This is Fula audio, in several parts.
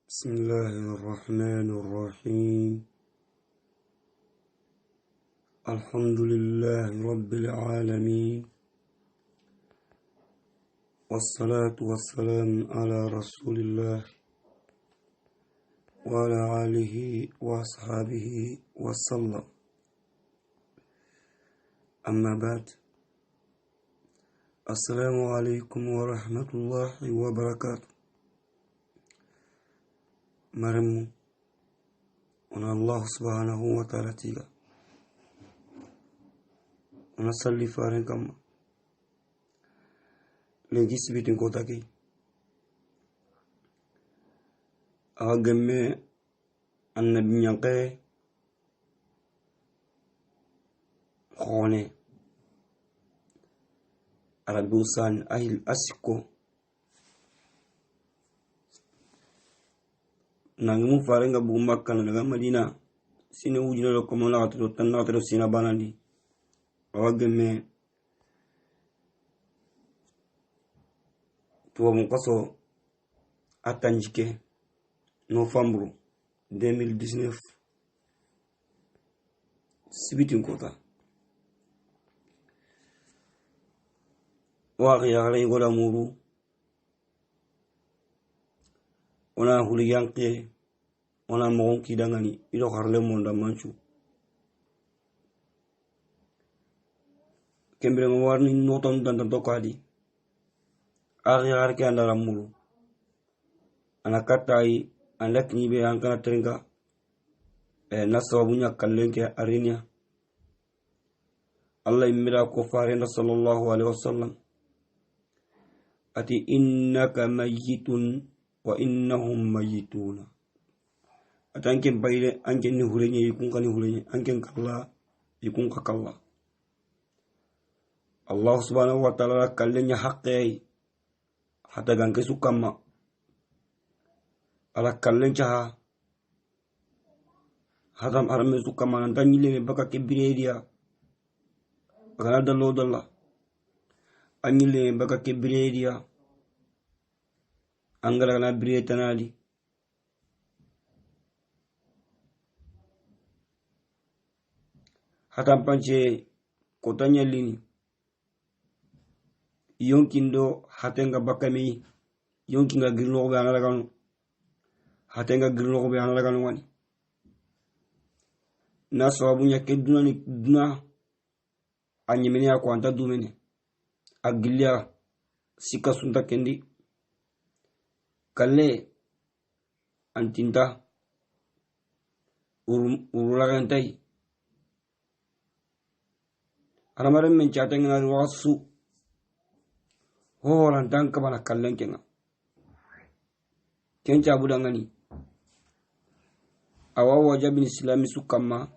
بسم الله الرحمن الرحيم. الحمد لله رب العالمين، والصلاة والسلام على رسول الله وعلى آله وأصحابه وسلم. أما بعد، السلام عليكم ورحمة الله وبركاته. مرمو أنا الله سبحانه وتعالى تيغا ونصلي فارن كما لنجيس بيتن كوتاكي أغمي النبي نيانقي خوني أرادوسان أهل أسيكو nangimu farenga bugu makka daga madina sine wujina lo komo na to tan na to sina banandi awageme to mon kaso atanjike novembre 2019 sibitin kota wa ya gola muru ona huli yanke ona mogon kidangani ido harle monda manchu kembere mo warni noton dan to kadi ari ke andara mulu ana katai anda kini be ankana tringa na sababunya kallenke arinya Allah imira ko farenda sallallahu alaihi wasallam ati innaka mayyitun wa innahum mayituna atanken bayre anken ni hurenye yikun kani hurenye anken kalla yikun kalla Allah subhanahu wa ta'ala kallenya haqqi hata ganke sukamma ala kallencha hadam arame sukamma nan tanyile baka kebiredia baka dallo dalla anyile baka kebiredia angala na bire tanali hatam panche kotanya lini yonkindo hatenga bakami yonkinga girno be anala kanu hatenga girno be anala kanu wani na sababunya keduna ni duna anyemene ko anta dumene agilya sika sunta kendi kalle antinta urulagantai aramaren men chatenga wasu horan tanka bana kallen kenga kenca budangani awa wajabin islami sukamma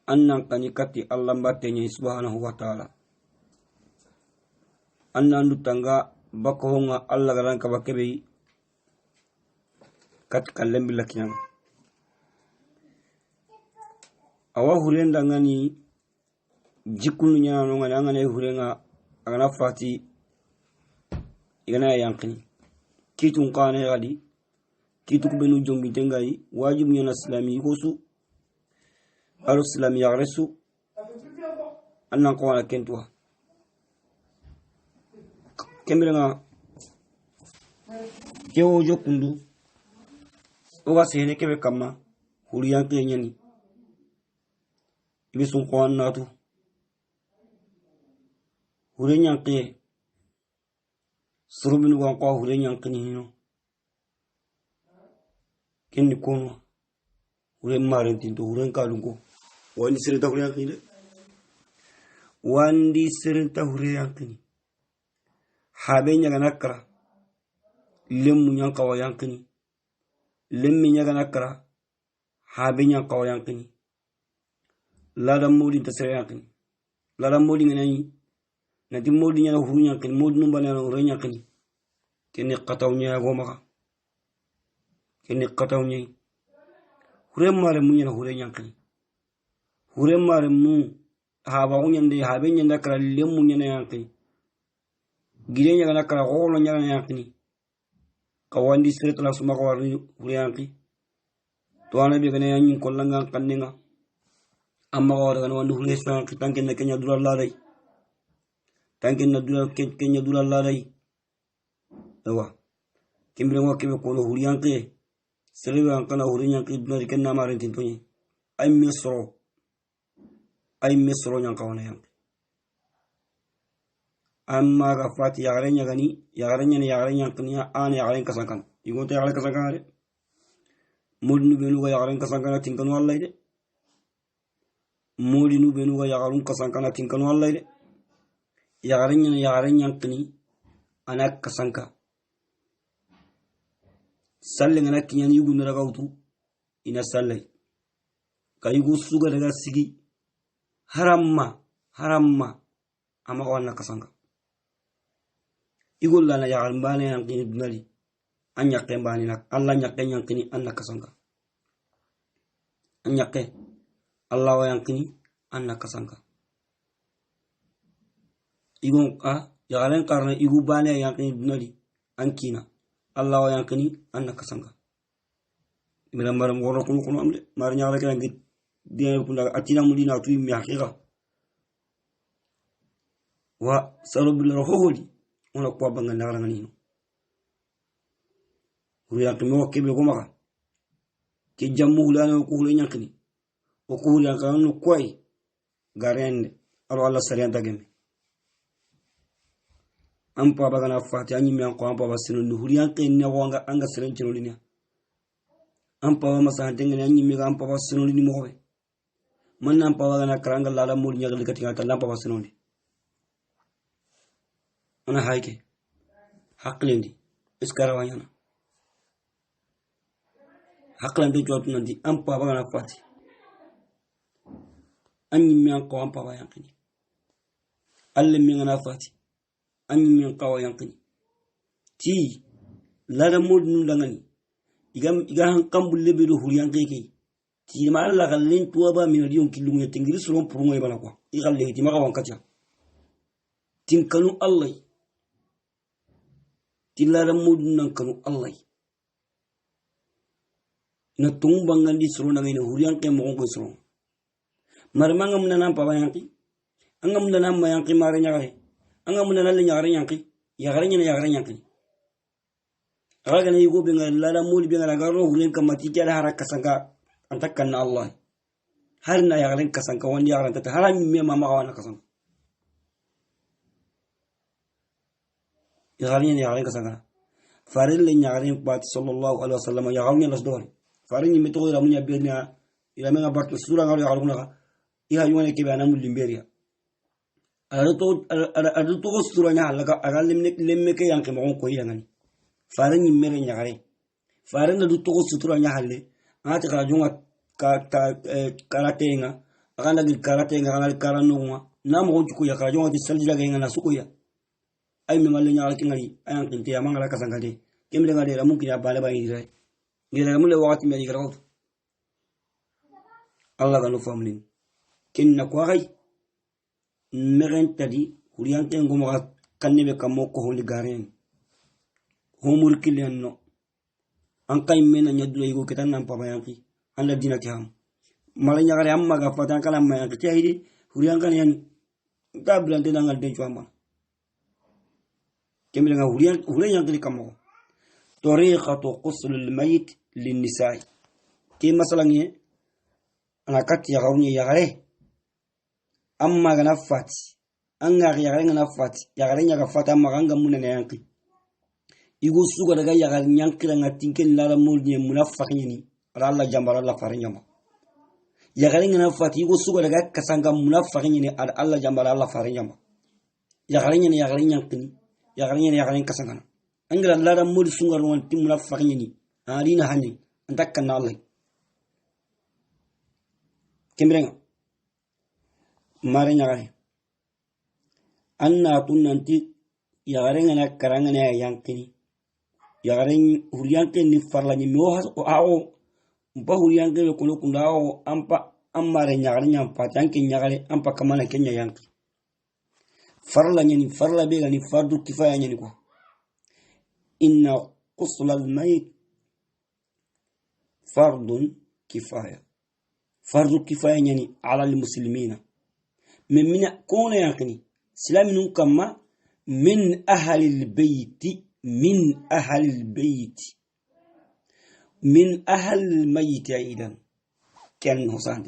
annan kanikati Allah mbatenya subhanahu wa ta'ala annan dutanga bakohonga Allah garan ka bakebe kat kallem bilakiyan awa hurenda ngani jikunu nya no ngana ngane hurenga agana fati igana yankini kitun qane gadi kitu benu jombi tengai wajib nya islami hosu al islami yagresu annan ko wala kentwa kemirenga kewo jokundu oga sene kebe kama huriyan kenyani ibisun ko annatu hurenyan ke surubin wan ko hurenyan kinino kenni kono huren maren tinto huren kalungo wani sirta huren kinde wandi sirta huren kini habe nyaga nakara lemmu nyanka wa yankini lemmi nyaga nakara habe nyanka wa yankini lada modi tasere yankini lada modi ngani nati modi nyana huru yankini modi numba na huru yankini keni qataw nya goma keni qataw nya hure mare mu nyana hure yankini hure mare mu haba unyande habe nyanda kara lemmu nyana yankini gire nya kana kara holo nya yakini kawandi sirtala suma kawarni huriyanki to ana be gane yanyin kollanga kannenga amma kawar gane wandu huriyanki tanken na kenya dulal ladai tanken na dulal kenya dulal ladai ewa kimbre ngo kebe kono huriyanki sirbe an kana huriyanki dunari kenna marin tintonyi ay mesro nyan kawana yanki amma ga fati yagarenya gani yagarenya kaniya an yagaren kasankan igonta yagaren kasankan ade modinu benu ga yagaren kasankana tinkanu wallahi de modinu benu ga yagarun kasankana tinkanu wallahi de yagarenya kani ana kasanka salle ngana kinyani yugu naraga utu ina salle kayugo suga daga sigi haramma amma kawanna kasanka igol lana yagar mbane yankini dunali anyake mbani nak Allah nyake yankini anna kasanka anyake Allah wa yankini anna kasanka igon yagaren karna igu bane yankini dunali ankina Allah wa yankini anna kasanka miram maram goro kunu amde mar nyaala kala ngit dia kunda atina mulina tu mi hakika wa sarubil roholi ona kwa banga ndara ngani huriyanki mo kebe ko maka ke jammu hulana ko hulen yankini o ko huliyanka no koy garende aro Allah sariyan tageme ampa bagana fati anyi mi anko ampa basino no huliyanki ne wonga anga seren ciro linya ampa wa masa tengene anyi mi ampa basino lini mo be man ampa bagana karanga lala mo nyagal likati ngata lampa basino ni ana hayke haklendi iskara wanyana haklande jotu nandi ampa bagana fati anyi mi anko ampa ba yankini alle mi ngana fati anyi mi anko yankini ti lada modnu dangani iga han kambulle be do huriyanke ke ti ma alla gallen tuwa ba mi riyon kilunga tingiri suron purungo bala kwa igalle ti maka wankacha tinkanu allah tilala modnu nan kanu allah na tumbangandi suron ngene huriyanke mo ko suron marmangam nanam pa yanki angam nanam ma yanki mare nyaare angam nanal nyaare yanki yagare yanki aga ne yugo be ngal lala mul be ngal garo hulen kamati jala haraka sanga antakkan allah harna yagare kasanka wandi yagare ta haram me mama wana kasanka yagare kasanka faril le nyaare pat sallallahu alaihi wasallam yagare nas dor farin mi to ramunya bernya ila menga bat sura ngal yagare kuna iha yone ke bana mul limberia adu to sura nya halaka agal lemme ke yanke mo ko yangani farin mere nyaare farin du to sutura nya halle ati kala junga karatenga akanda gil karatenga akanda karanunga namo ko ya kala junga di saljira ga ngana sukuya ay me malle nyaare kingali ayan kinte ya mangala kasangade kemle ngade ramu kiya bale bayi ray ngira mule wakati me ngira ko Allah ga no famlin kinna ko ay meren tadi huriyanke ngomo kanne be kammo ko holi garen homur kilenno an kay mena nyaddo yigo ketan nan papa yanki anda dina kam mala nyagare amma ga fatan kala amma yanki tayidi huriyanka yan tablante nangal de chama kemle nga huriyanka kammo tariqatu qusl al mayit lin nisaa ki masalan ye ana kat ya gawni yagare amma ga nafati an ga yagare ga nafati yagare nya ga fata amma ga munene yanki igu suga daga yagal nyankira ngatinken lala molni munafiqin ni Allah jambara Allah farinyama yagal ngana fati igu suga daga kasanga munafiqin ni Allah jambara Allah farinyama yagal nyane yagal nyankini yagal nyane yagal kasanga angira lala mol sungar won tim munafiqin ni alina hani antakkan Allah kembrenga mare nyagare anna tunanti yagal ngana karanga ne yankini yagaren huriyanke ni farla ni mo has o awo mpa huriyanke be kono kundao ampa amare nyagare nyampa tanke nyagare ampa kamana kenya yanki farla nyani farla be gani fardu kifaya nyani ko inna غسل الميت فرض كفاية فرض كفاية يعني على المسلمين من كون يقني سلام كما من أهل البيت من أهل البيت من أهل الميت أيضا كان حسان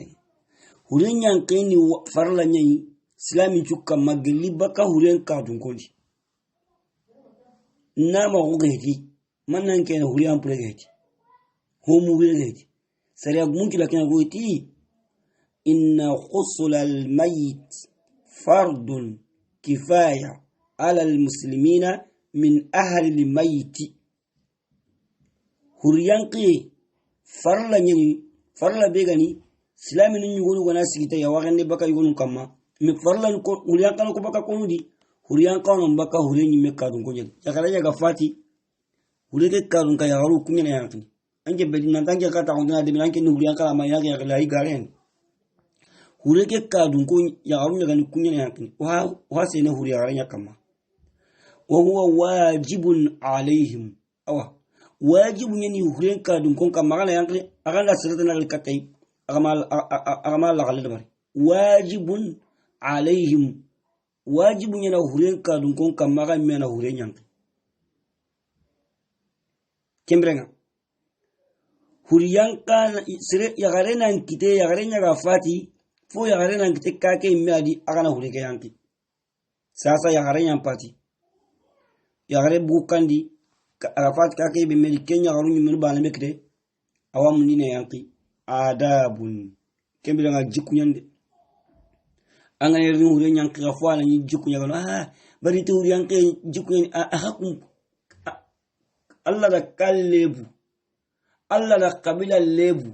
هولين ينقيني فرلا ني سلامي تشوكا مغلي بكا هولين كادون كوني ناما غوغيتي من نانكين هولين بلغيتي هم بلغيتي سريع ممكن لكن غويتي إن غسل الميت فرض كفاية على المسلمين من أهل الميت هوليانقي فرلا ني فرلا بيغاني سلامي نيغولو غنا سيتا يا واغني بكا يغولو كما مي فرلان كو هوليان كانو كو بكا كونودي هوليان كانو بكا هولين مي كادون كونجل ياكلا ياغا فاتي هوليك كادون كا يارو كونينا يانتني انجي بدي نانتانجي كاتا اوندا دي ملانكي هوليان كلا ما ياغا لا يغارين هوليك كادون كو يارو يغاني كونينا يانتني وا سينا هوليا غارين كما وهو واجب عليهم واجب يعني هولين كادون كون كما غانا يانتني اغانا سرتنا الكتاي أغمال لغالي واجب عليهم واجب ينا هورين كادون كون كما مينا هورين يانك كمبرنا هوريان كان سري يغارينا انكتي يغارينا غفاتي فو يغارينا انكتي كاكي ميادي أغانا هوريك يانك ساسا يغارينا ينباتي يغاري بوكاندي غفات كاكي بميلي كين يغاروني منو بانمكتي أوامنين يانكي adabun kembira nga jikunyande anga yerin hure nyank ga fo ala ni jikunya ga bari to hure yank jikunya hakum Allah da kallebu Allah da kabila lebu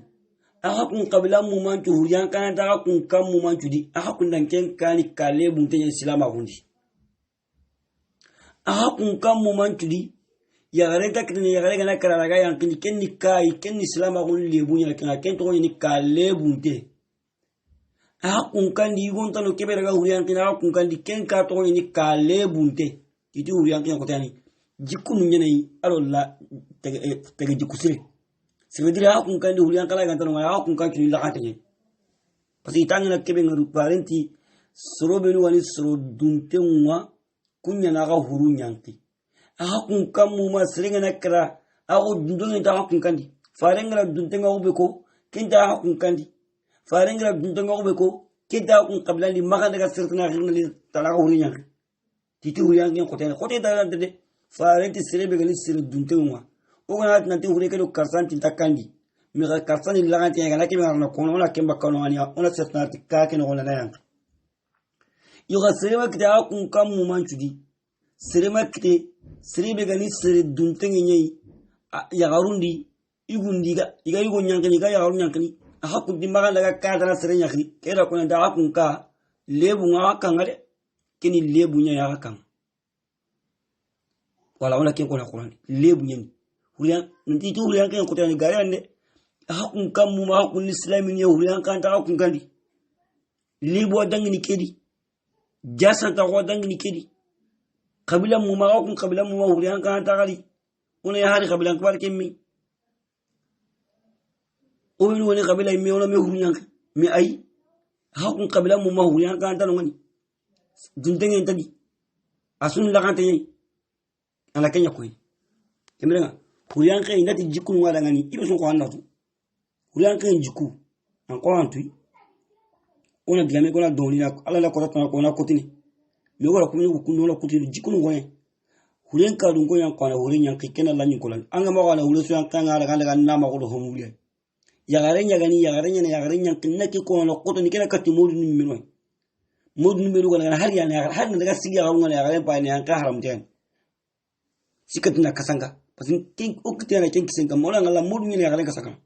hakum kabila mu mantu hure yank kana da hakum kam mu mantu di hakum dan ken kani kalebu tenye islama hundi hakum kam mu mantu di yagare takni yagare gana kararaga yankini kenni kai kenni islama gon lebunya kana ken to ni kalebunte hakun kandi gon tano kebere ga huriyan kina hakun kandi ken ka to ni kalebunte titi huriyan kina ko tani jikunu nyene alolla tege jikusire sebedira hakun kandi huriyan kala ga tano hakun kan kini la katanye pasi tangina kebe ngaru parenti sorobelu wani soro dunte nwa kunya na ga hurunyanki hakun kammu ma seringa nakra ago dundonga ta hakun kandi farengra duntenga ubeko kinta hakun kandi farengra duntenga ubeko kinta hakun qablani maga daga sirtna khirna li talaga hurinya titi hurinya ngi kote da de farenti serebe gali sir duntenga o gana nanti hurike do karsanti takandi mi ga karsani laganti ga lakimi na kono na kemba kono ani ona sirtna tikake no na yan yo ga sereba kida hakun kammu manchudi serema kite sirebe gani sire duntengi nyai ya garundi igundi ga iga yugo nyankani ga ya garun nyankani hakun di maga daga kadara sire nyakni kera ko nda hakun ka lebu nga kan ngade kini lebu nya ya kan wala ken ko na Qur'an lebu nyani huriyan nanti to huriyan ken ko tani gare ande hakun kam mu ma hakun islami ne huriyan kan ta hakun gandi lebu wadangini kedi jasa ta wadangini kedi kabila mu ma kun kabila mu huriyan kan ta gali una ya hari kabila kbar kemmi o ni woni kabila mi ona me huriyan mi ay ha kun kabila mu ma huriyan kan ta ngani dundenge tadi asun la kan tayi ala kenya koy kemrenga huriyan kan inati jikun wala ngani ibe sun ko annatu huriyan kan jiku an ko antui ona digame ko na doni na ala la ko ta ko na kotini me wala ko ni ko no kotini jikun ngoye hulen ka dun ko yan ko na hulen yan kikena la nyin kolan anga ma wala hulen so yan kan ala kan na ma ko do homuliya ya garenya kinna ki ko no kotini kena katti modu ni minwa modu ni melu kana har na daga siya ga ngana ya garen pa ni an ka haram ten sikatina kasanga pasin kin okti na kin kisenga mola ngala modu ni ya garen kasanga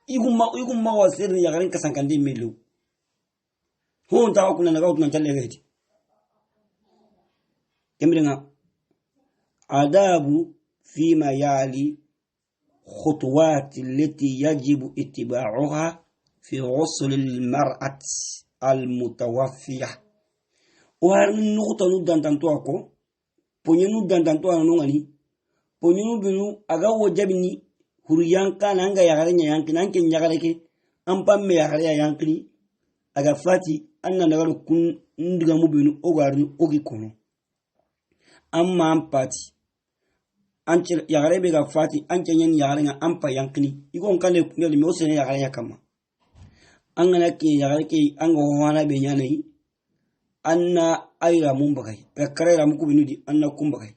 igumma wasir ni ya garen kasanga ndi melu hon ta ko na ga utna challe ga hiti kemrenga adabu fima yali خطوات التي يجب اتباعها في غسل المرأة المتوفية وهر نقطة ندان تنتوكو بني ندان تنتوكو نغني ponyunu binu aga wajabini huriyanka nanga yagare nya yanki nanke nyagare ke ampamme yagare ya yankini aga fati anna nagaru kun ndiga mu binu ogaru ogi kono amma ampati anche yagare be ga fati anche nyen yagare nga ampa yankini igon kale kunel mi osene yagare yakama angana ke yagare ke anga wana be nyane anna ayra mumbagai kakare ra muku binu di anna kumbagai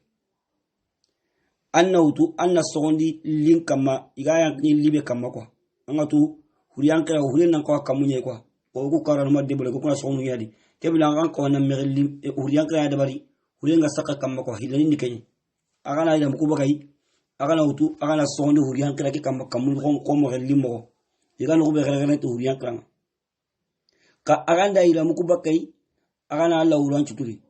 anna utu anna sogondi lin kama igaya ni libe kama kwa anga tu huriyankara huriyan ko kamunye kwa o ku karano madde bole ko kuna sogonu yadi kebila an ko na merli huriyankara da bari huriyan ga saka kama kwa hilani ni kenye agana ida muku bagai agana utu agana sogondi huriyankara ke kama kamun ko mo gelli mo iga no be gele to huriyankara ka aganda ida muku bagai agana Allah uran chuturi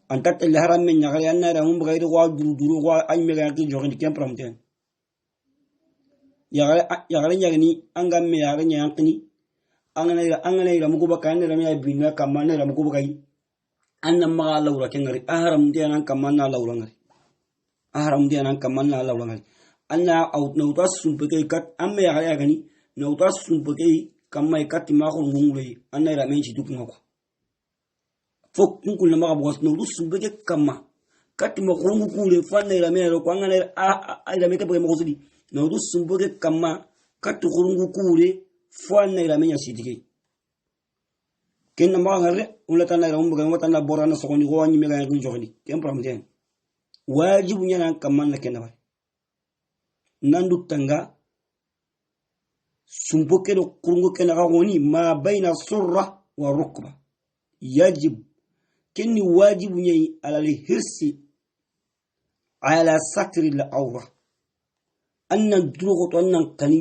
antat el haram men nyagal yanna da mum bagay wa duru wa ay me ga ki joxe kem pramten yagal nyagni angam me yagal nyankni angana ira mugo bakane ram ya binna kamane ram mugo bagay annam ma Allah ura kengari haram de nan kamanna Allah ura ngari haram de nan kamanna Allah ura ngari anna out no tas sum bagay kat amme yagal yagani no tas sum bagay kamay kat ma ko ngungule anna ira men ci duk ngako fok kunkul na makabwas no lusun bege kama kati makungu kule fana ila mero kwa ngana ila meke bege makosudi no lusun bege kama kati kurungu kule fana ila menya sidike kenna ngare ulatana ila umbuga ngotana borana sokoni ko wanyi mega ngi joxni kem pramten wajibu nyana kama na kenna bari nandu tanga sumboke do kurungu kenna ga woni ma baina surra wa rukba yajib كني واجب ني على الحرص على ستر العورة أن الدروغ أن قني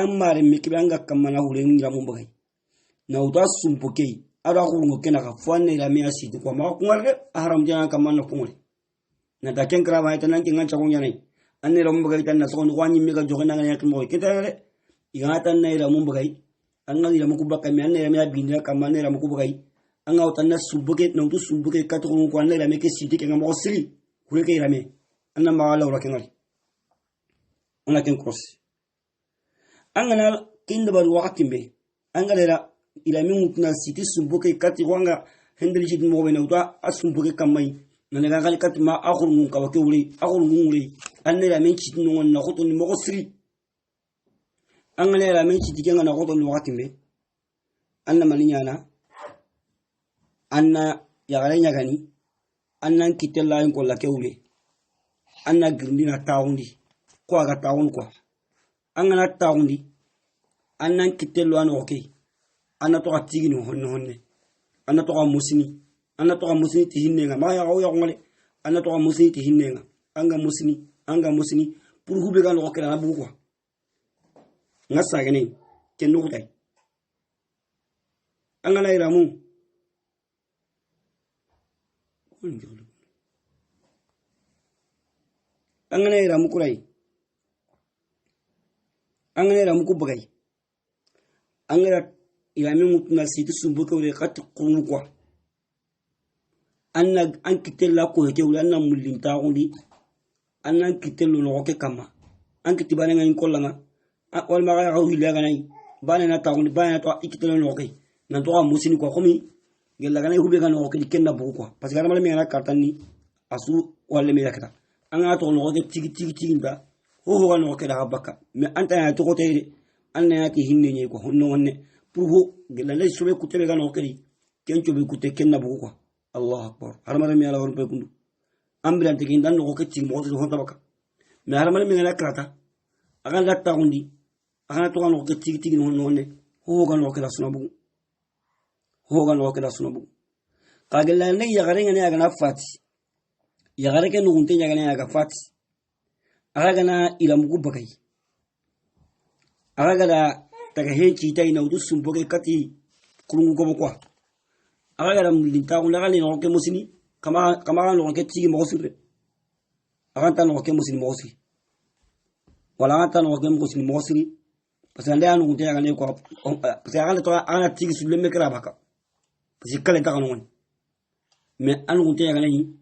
أما رمك بأنك كما نقولين رامون بغي نودا سمبوكي أراغو كنا غفوان إلى مياسي دكوا ما أقول أهرم جانا كما نقول نتاكين كرام هاي تنان كنا شغون يعني أن رامون بغي تنا سكون واني ميغا جوغنا نياك موي كده يغاتنا إلى رامون بغي أن إلى مكوبا كمي أن إلى ميا بينيا كما إلى مكوبا بغي anga utanna subuke na utu subuke katuru ko anna la meke sidi ke ngamo siri kule ke rame anna ma la ura kengali ona ken cross anga na kinda bar wakati be anga la ila mi mutna sidi subuke kati wanga hendri jid mo be na uta asumbuke kamai na ne gangali kati ma akhur ngun ka wake wuri akhur ngun wuri anna la men chid ngun na khoto ni mo siri anga la men chid ke ngana khoto ni wakati be anna malinya na anna yagare nyagani anna kitella en ko la kewle anna grindina tawundi ko aga tawun ko angana tawundi anna kitello an okay anna to atigini honne anna to musini ti hinenga ma ya o ngole anna to musini ti hinenga anga musini pour hube ga no kala bu ko ngasa gene kenno ko tay angana iramu angana ira mukurai angana ira mukubagai angara ira mi mutuna situ sumbuka wure kat kunu kwa anna ankitella ko heke wure anna mullinta gundi anna ankitello no ke kama ankitibana ngani kollanga wal maga ga wila ganai bana na tagundi bana to ikitello no ke nan to musini ko komi gella ganai hube ga no ke kenna bu ko parce que ramala mi ana kartani asu wala mi yakata anga to no ke tigi nda ho ga no ke da baka me anta ya to ko te anna ya ki hinne ni ko honno wonne pour ho gella lay sobe ku tebe ga no ke kencho be ku te kenna bu ko allah akbar ramala mi ala won pe kundu ambulante ki ndan no ke tigi mo to honta baka me ramala mi ana karata aga latta gundi aga to no ke tigi no wonne ho ga no ke da sunabu hogan wa kala sunabu kagella ne yagare ngane aga na fati yagare ke nugunte yagane aga fati aga na ila mugu bagai aga da taga henci tay na udu sumboge kati kurungu ko kwa aga da mulinta ko lagali no ke musini kama no ke tigi mo sire aga tan no ke musini mo sire wala tan no ke musini mo sire parce que anda nugunte yagane ko parce que aga to aga tigi sulle me kra baka parce que kala ta kanon mais anu gunte yagane ni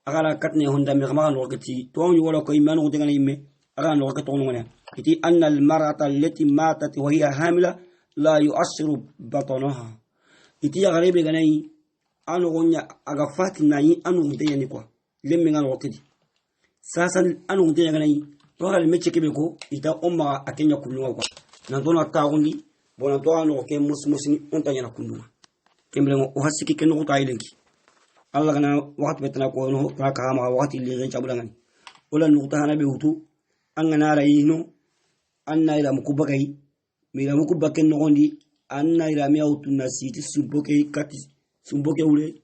agara katne honda me kama no kati to ñu wala ko imanu ko ngani me agara no ko to ngone iti anna al mar'ata allati matat wa hiya hamila la yu'assiru batnaha iti ya garebe ganai anu gonya aga fatina yi anu mutenya ni kwa lemme ngano kidi sasa anu mutenya ganai to gal meche kebe ko ita umma akenya kulunga kwa na dona tagundi bona to anu ke musmusini ontanya na kulunga kembre o hasiki ken ko tailenki alla kana wakati betana ko no ka kama wakati li chabulangan wala nuqta hana be hutu angana rayino anna ila mukubakai mira mukubaken no gondi anna ila mi autu na siti suboke kati suboke ule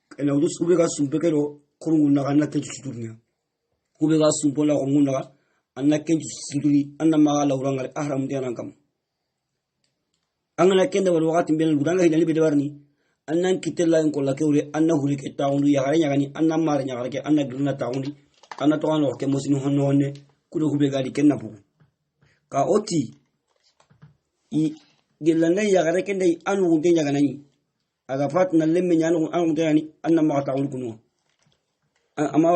kana udu subeka suboke ro kurungu na kana ke tuturnya kubega sumbola ngunda anna ke tuturi anna ma la uranga ahram diana kam angana kende wal wakati ben budanga hilali be warni annan kitella en kolla kewre anna huri ke taundu ya garanya gani anna mara nya garake anna gruna taundi anna to ano ke mosini honno honne kudo kubega di kenna bu ka oti I gilanda ya garake ndai anu unte nya ganani aga fatna lemme nya anu unte yani anna ma taundu kunu ama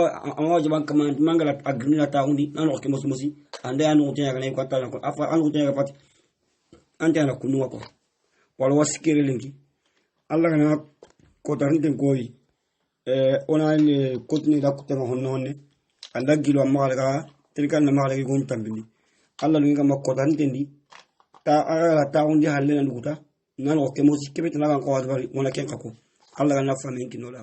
wajiban kama mangala agrina taundi nanu ke mosi ande anu unte nya ganani ko ta ko afa anu unte nya fati ante ana kunu ko wala wasikere lengi alla kana ko tarinte koyi ona ni kotni da kutema honne anda gilo amma ga tirkan na mala gon tambini alla lu ngam ko tarinte ndi ta ala ta undi halle na duguta nan o ke mosi kebe tan ko wala ken kako alla kana famen kinola